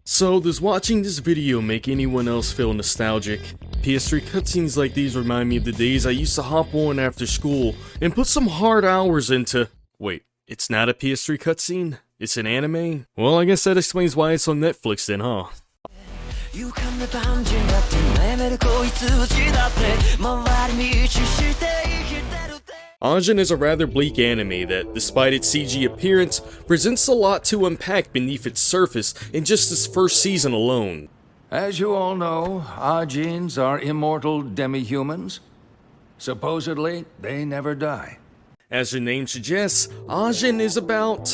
So, does watching this video make anyone else feel nostalgic? PS3 cutscenes like these remind me of the days I used to hop on after school and put some hard hours into... Wait, it's not a PS3 cutscene? It's an anime? Well, I guess that explains why it's on Netflix then, huh? Ajin is a rather bleak anime that, despite its CG appearance, presents a lot to unpack beneath its surface in just its first season alone. As you all know, Ajins are immortal demi-humans. Supposedly, they never die. As the name suggests, Ajin is about...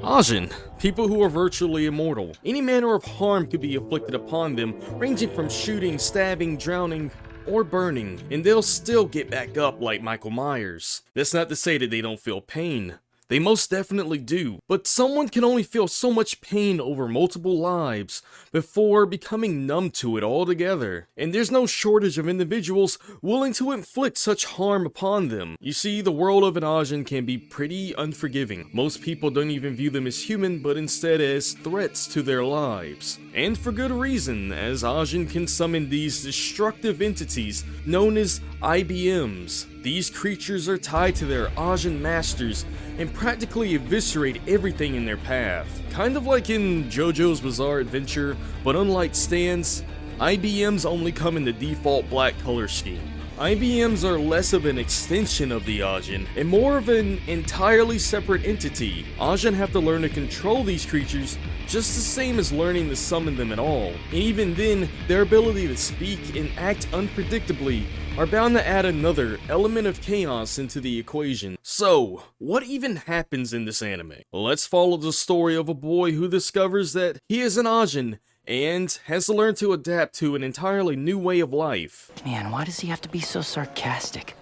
Ajin, people who are virtually immortal. Any manner of harm could be inflicted upon them, ranging from shooting, stabbing, drowning, or burning, and they'll still get back up like Michael Myers. That's not to say that they don't feel pain. They most definitely do, but someone can only feel so much pain over multiple lives before becoming numb to it altogether. And there's no shortage of individuals willing to inflict such harm upon them. You see, the world of an Ajin can be pretty unforgiving. Most people don't even view them as human, but instead as threats to their lives. And for good reason, as Ajin can summon these destructive entities known as IBMs. These creatures are tied to their Ajin masters and practically eviscerate everything in their path. Kind of like in JoJo's Bizarre Adventure, but unlike stands, IBMs only come in the default black color scheme. IBMs are less of an extension of the Ajin and more of an entirely separate entity. Ajin have to learn to control these creatures just the same as learning to summon them at all. And even then, their ability to speak and act unpredictably are bound to add another element of chaos into the equation. So, what even happens in this anime? Let's follow the story of a boy who discovers that he is an Ajin and has to learn to adapt to an entirely new way of life. Man, why does he have to be so sarcastic?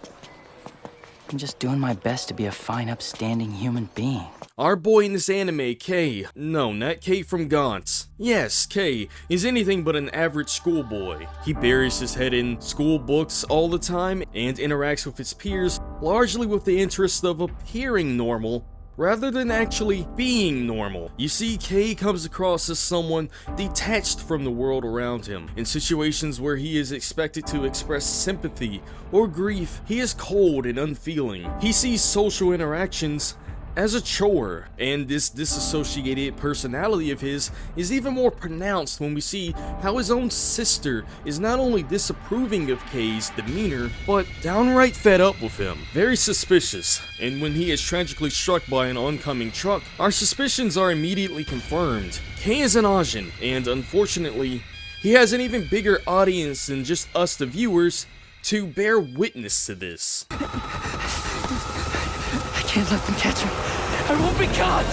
I'm just doing my best to be a fine, upstanding human being. Our boy in this anime, Kei, no, not Kei from Gantz. Yes, Kei is anything but an average schoolboy. He buries his head in school books all the time and interacts with his peers largely with the interest of appearing normal rather than actually being normal. You see, Kei comes across as someone detached from the world around him. In situations where he is expected to express sympathy or grief, he is cold and unfeeling. He sees social interactions as a chore, and this disassociated personality of his is even more pronounced when we see how his own sister is not only disapproving of Kei's demeanor, but downright fed up with him. Very suspicious, and when he is tragically struck by an oncoming truck, our suspicions are immediately confirmed. Kei is an Ajin, and unfortunately, he has an even bigger audience than just us the viewers to bear witness to this. I can't let them catch me. I won't be caught!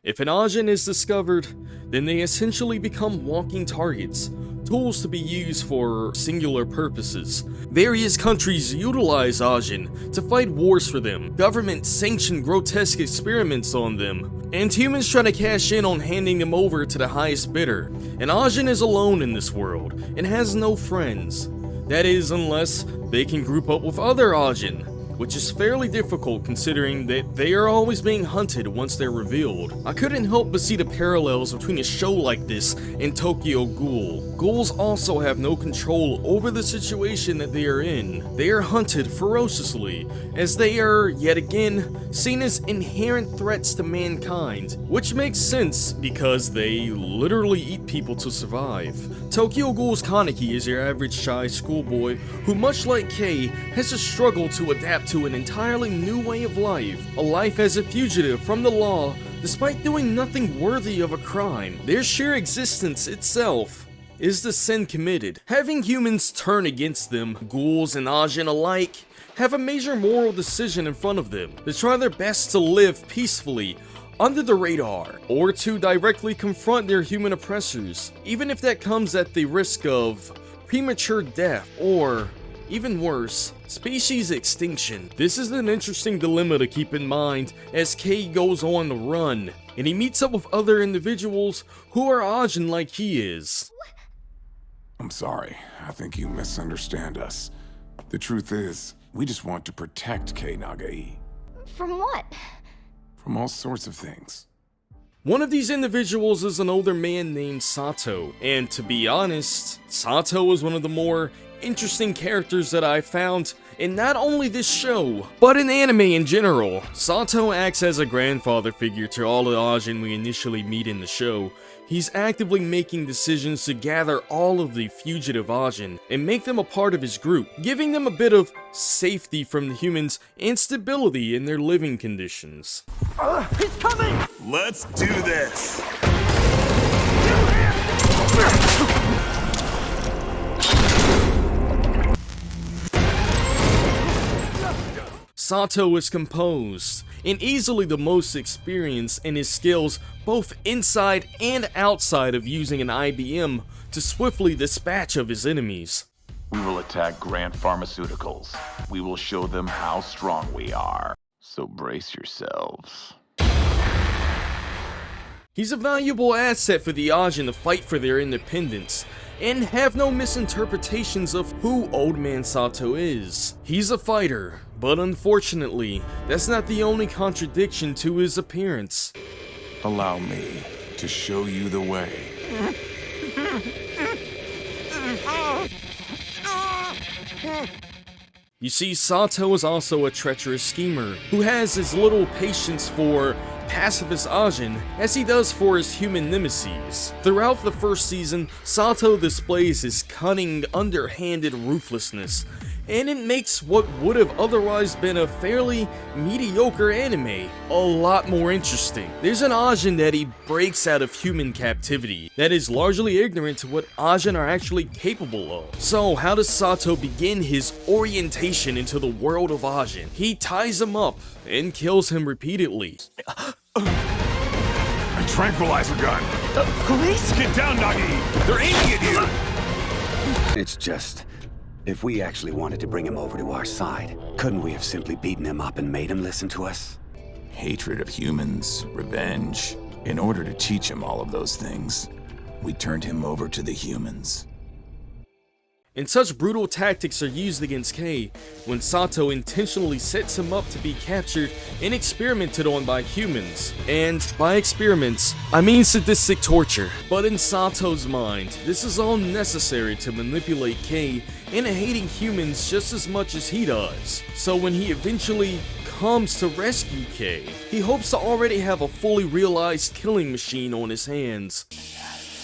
If an Ajin is discovered, then they essentially become walking targets, tools to be used for singular purposes. Various countries utilize Ajin to fight wars for them, governments sanction grotesque experiments on them, and humans try to cash in on handing them over to the highest bidder. An Ajin is alone in this world, and has no friends. That is, unless they can group up with other Ajin, which is fairly difficult considering that they are always being hunted once they're revealed. I couldn't help but see the parallels between a show like this and Tokyo Ghoul. Ghouls also have no control over the situation that they are in. They are hunted ferociously, as they are, yet again, seen as inherent threats to mankind, which makes sense because they literally eat people to survive. Tokyo Ghoul's Kaneki is your average shy schoolboy who, much like Kei, has to struggle to adapt to an entirely new way of life, a life as a fugitive from the law despite doing nothing worthy of a crime. Their sheer existence itself is the sin committed. Having humans turn against them, ghouls and Ajin alike, have a major moral decision in front of them to try their best to live peacefully under the radar, or to directly confront their human oppressors, even if that comes at the risk of premature death or, even worse, species extinction. This is an interesting dilemma to keep in mind as Kei goes on the run, and he meets up with other individuals who are Ajin like he is. I'm sorry, I think you misunderstand us. The truth is, we just want to protect Kei Nagai. From what? From all sorts of things. One of these individuals is an older man named Sato, and to be honest, Sato is one of the more interesting characters that I found in not only this show, but in anime in general. Sato acts as a grandfather figure to all the Ajin we initially meet in the show. He's actively making decisions to gather all of the fugitive Ajin and make them a part of his group, giving them a bit of safety from the humans and stability in their living conditions. He's coming! Let's do this! Sato is composed and easily the most experienced in his skills both inside and outside of using an IBM to swiftly dispatch of his enemies. We will attack Grant Pharmaceuticals. We will show them how strong we are. So brace yourselves. He's a valuable asset for the Ajin to fight for their independence, and have no misinterpretations of who Old Man Sato is. He's a fighter, but unfortunately, that's not the only contradiction to his appearance. Allow me to show you the way. You see, Sato is also a treacherous schemer, who has as little patience for pacifist Ajin as he does for his human nemesis. Throughout the first season, Sato displays his cunning, underhanded ruthlessness, and it makes what would have otherwise been a fairly mediocre anime a lot more interesting. There's an Ajin that he breaks out of human captivity that is largely ignorant to what Ajin are actually capable of. So how does Sato begin his orientation into the world of Ajin? He ties him up and kills him repeatedly. A tranquilizer gun! Police? Get down, Nagi! They're aiming at you! It's just, if we actually wanted to bring him over to our side, couldn't we have simply beaten him up and made him listen to us? Hatred of humans, revenge. In order to teach him all of those things, we turned him over to the humans. And such brutal tactics are used against Kei when Sato intentionally sets him up to be captured and experimented on by humans. And by experiments, I mean sadistic torture. But in Sato's mind, this is all necessary to manipulate Kei into hating humans just as much as he does. So when he eventually comes to rescue Kei, he hopes to already have a fully realized killing machine on his hands.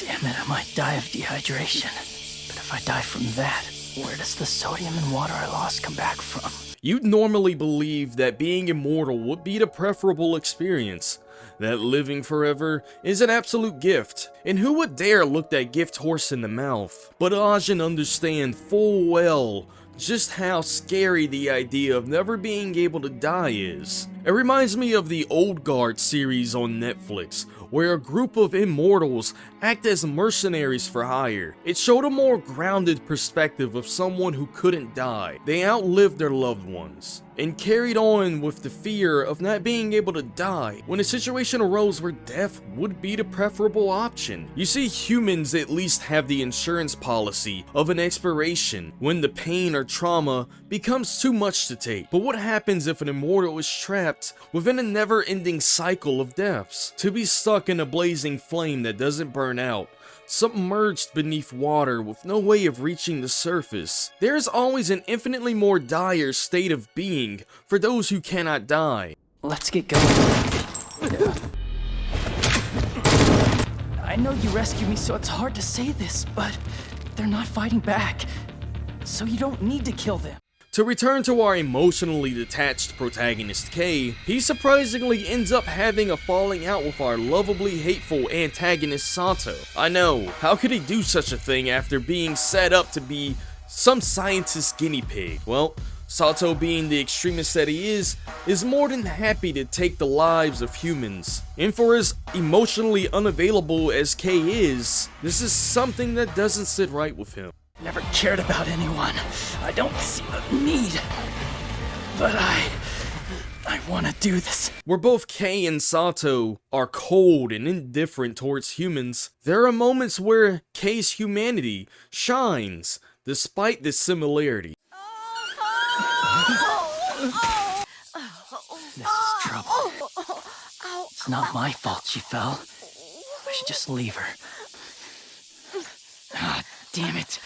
Damn it, I might die of dehydration. But if I die from that, where does the sodium and water I lost come back from? You'd normally believe that being immortal would be the preferable experience, that living forever is an absolute gift, and who would dare look that gift horse in the mouth? But Ajin understand full well just how scary the idea of never being able to die is. It reminds me of the Old Guard series on Netflix, where a group of immortals act as mercenaries for hire. It showed a more grounded perspective of someone who couldn't die. They outlived their loved ones, and carried on with the fear of not being able to die when a situation arose where death would be the preferable option. You see, humans at least have the insurance policy of an expiration when the pain or trauma becomes too much to take. But what happens if an immortal is trapped within a never-ending cycle of deaths? To be stuck in a blazing flame that doesn't burn out, submerged beneath water with no way of reaching the surface. There is always an infinitely more dire state of being for those who cannot die. Let's get going. I know you rescued me, so it's hard to say this, but they're not fighting back. So you don't need to kill them. To return to our emotionally detached protagonist Kei, he surprisingly ends up having a falling out with our lovably hateful antagonist Sato. I know, how could he do such a thing after being set up to be some scientist's guinea pig? Well, Sato, being the extremist that he is more than happy to take the lives of humans. And for as emotionally unavailable as Kei is, this is something that doesn't sit right with him. Never cared about anyone. I don't see the need. But I want to do this. Where both Kei and Sato are cold and indifferent towards humans, there are moments where Kei's humanity shines, despite this similarity. This is trouble. It's not my fault she fell. I should just leave her. Ah, damn it.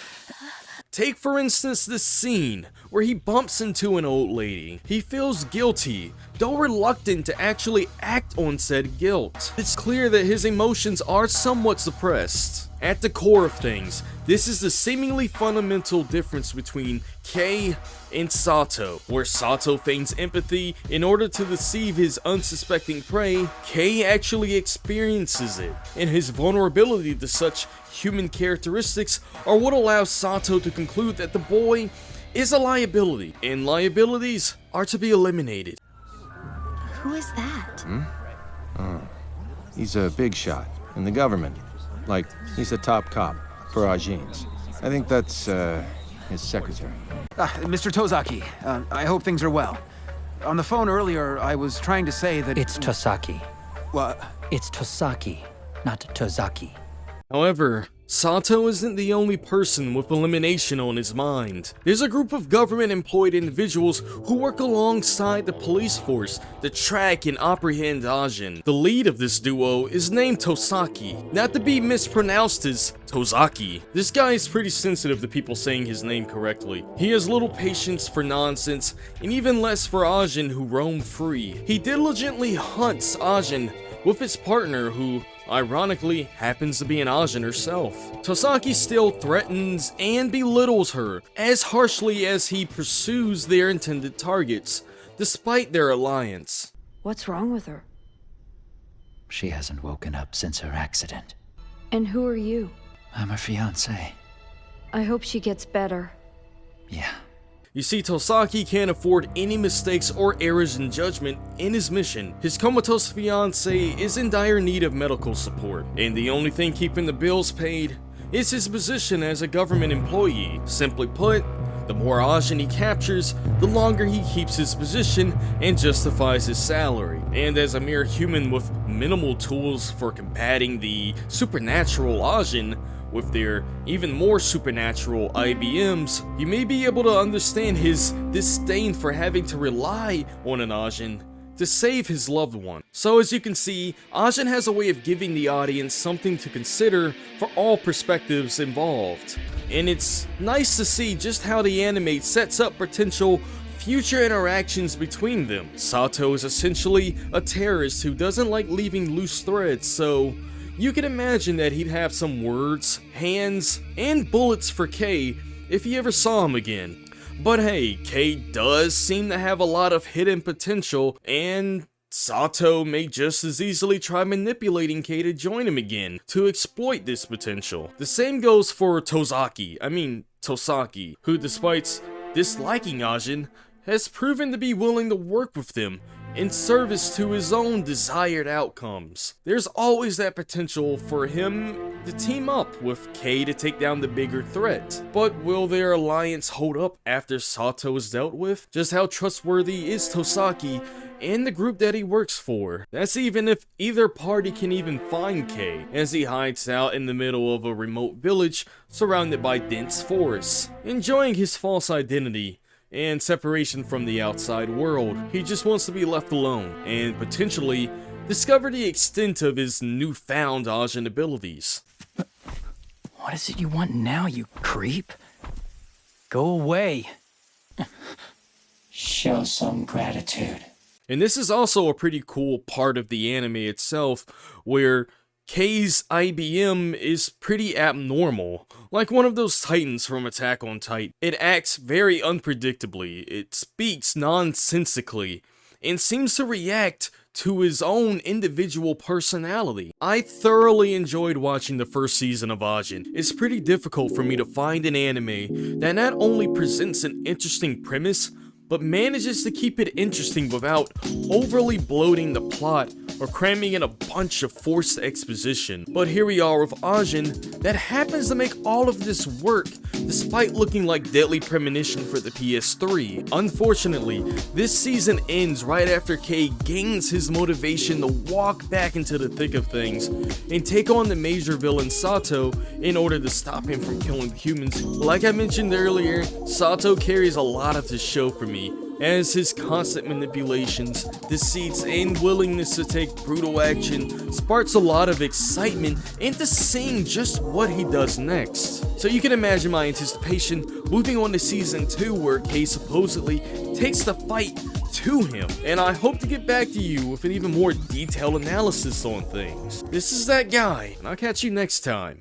Take for instance this scene where he bumps into an old lady. He feels guilty, though reluctant to actually act on said guilt. It's clear that his emotions are somewhat suppressed. At the core of things, this is the seemingly fundamental difference between Kei and Sato. Where Sato feigns empathy in order to deceive his unsuspecting prey, Kei actually experiences it, and his vulnerability to such human characteristics are what allows Sato to conclude that the boy is a liability, and liabilities are to be eliminated. Who is that? He's a big shot in the government. Like, he's the top cop for Ajin's. I think that's, his secretary. Mr. Tosaki, I hope things are well. On the phone earlier, I was trying to say that... It's Tosaki. What? It's Tosaki, not Tozaki. However, Sato isn't the only person with elimination on his mind. There's a group of government-employed individuals who work alongside the police force to track and apprehend Ajin. The lead of this duo is named Tosaki, not to be mispronounced as Tosaki. This guy is pretty sensitive to people saying his name correctly. He has little patience for nonsense, and even less for Ajin who roam free. He diligently hunts Ajin with his partner who, ironically, happens to be an Ajin herself. Tosaki still threatens and belittles her as harshly as he pursues their intended targets, despite their alliance. What's wrong with her? She hasn't woken up since her accident. And who are you? I'm her fiancé. I hope she gets better. Yeah. You see, Tosaki can't afford any mistakes or errors in judgment in his mission. His comatose fiancée is in dire need of medical support, and the only thing keeping the bills paid is his position as a government employee. Simply put, the more Ajin he captures, the longer he keeps his position and justifies his salary. And as a mere human with minimal tools for combating the supernatural Ajin, with their even more supernatural IBMs, you may be able to understand his disdain for having to rely on an Ajin to save his loved one. So as you can see, Ajin has a way of giving the audience something to consider for all perspectives involved. And it's nice to see just how the anime sets up potential future interactions between them. Sato is essentially a terrorist who doesn't like leaving loose threads, so you can imagine that he'd have some words, hands, and bullets for Kei if he ever saw him again. But hey, Kei does seem to have a lot of hidden potential, and Sato may just as easily try manipulating Kei to join him again to exploit this potential. The same goes for Tosaki, who despite disliking Ajin, has proven to be willing to work with them in service to his own desired outcomes. There's always that potential for him to team up with Kei to take down the bigger threat. But will their alliance hold up after Sato is dealt with? Just how trustworthy is Tosaki and the group that he works for? That's even if either party can even find Kei, as he hides out in the middle of a remote village surrounded by dense forests, enjoying his false identity and separation from the outside world. He just wants to be left alone and potentially discover the extent of his newfound Ajin abilities. What is it you want now, you creep? Go away. Show some gratitude. And this is also a pretty cool part of the anime itself, where Kei's IBM is pretty abnormal, like one of those titans from Attack on Titan. It acts very unpredictably, it speaks nonsensically, and seems to react to his own individual personality. I thoroughly enjoyed watching the first season of Ajin. It's pretty difficult for me to find an anime that not only presents an interesting premise, but manages to keep it interesting without overly bloating the plot or cramming in a bunch of forced exposition. But here we are with Ajin that happens to make all of this work despite looking like Deadly Premonition for the PS3. Unfortunately, this season ends right after Kei gains his motivation to walk back into the thick of things and take on the major villain Sato in order to stop him from killing the humans. Like I mentioned earlier, Sato carries a lot of this show for me, as his constant manipulations, deceits, and willingness to take brutal action sparks a lot of excitement into seeing just what he does next. So you can imagine my anticipation moving on to season 2, where Kay supposedly takes the fight to him, and I hope to get back to you with an even more detailed analysis on things. This is that guy, and I'll catch you next time.